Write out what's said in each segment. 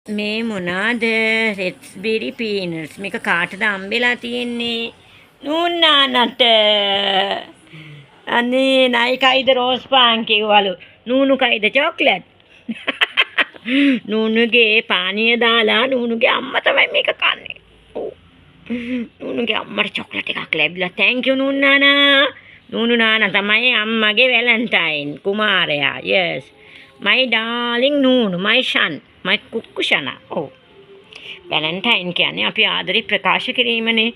මේ මොනාද රෙඩ්ස්බෙරි පීනට්ස් මේක කාටද හම්බෙලා තියෙන්නේ නූන්නානට අනේ නයි කයිද රෝස් පාන් කිව්වලු නූනු කයිද චොක්ලට් නූනුගේ පානීය දාලා නූනුගේ අම්මා තමයි මේක කන්නේ ඔව් නූනුගේ අම්මට චොක්ලට් එකක් ලැබිලා thank you නූන්නානා නූනු නානා තමයි අම්මගේ වැලන්ටයින් කුමාරයා yes my darling නූනු my son my කුක්කුෂනා ඔව් වැලන්ටයින් කියන්නේ අපි ආදරේ ප්‍රකාශ කිරීමනේ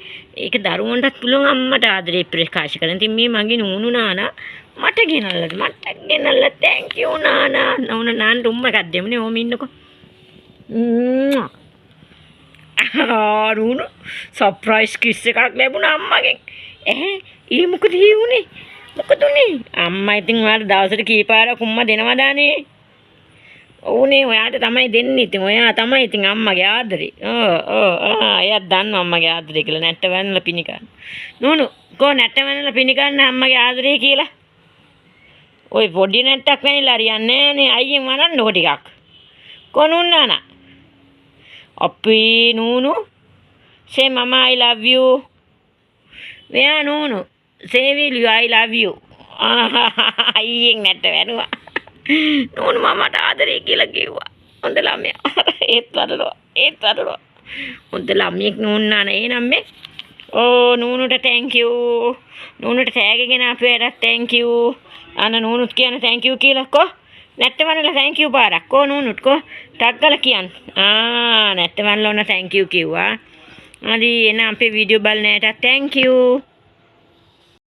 ඒක දරුවන්ටත් පුළුවන් අම්මට ආදරේ ප්‍රකාශ කරන්න. ඉතින් මේ මගේ නූනු නානා මට ගෙනල්ලා thank you නානා නෝන නාන රුම් එකක් දෙමුනේ ඕම ඉන්නකෝ නූනු සර්ප්‍රයිස් කිස් එකක් ලැබුණා අම්මගෙන් ඊ මොකද උනේ මොකද උනේ අම්මා ඉතින් ඔයාලට දවසට කීපාරක් උම්මා දෙනවදානේ ඕනේ ඔයාට තමයි දෙන්නේ. ඉතින් ඔයා තමයි ඉතින් අම්මගේ ආදරේ. එයාත් දන්නවා අම්මගේ ආදරේ කියලා. නැට්ට වැන්නලා පිණි ගන්න. නෝනු කෝ නැට්ට වැන්නලා පිණි ගන්න අම්මගේ ආදරේ කියලා. ඔය පොඩි නැට්ටක් වැනිලා හරියන්නේ නෑනේ. අයියෙන් වනන්නකො ටිකක්. කෝ නුන්නානා. අපේ නෝනු say mama I love you. මෙයා නෝනු say will you I love you. අයියෙන් නැට්ට වැනුවා. නෝනු මමට ආදරේ කියලා කිව්වා. හොඳ ළමයා. ඒත් වරනවා. හොඳ ළමයෙක් නෝන්නාන එනම් මේ. ඕ නෝනුට thank you. නෝනුට තෑගගෙන අපේට thank you. අන්න නෝනුත් කියන thank you කියලා කො. නැට්ටවන්නලා thank you පාරක්. කො නෝනුත් කො. ටක් ගාලා කියන්න. නැට්ටවන්නලා ඔන්න thank you කිව්වා. හරි එන අපේ වීඩියෝ බලන අයට thank you.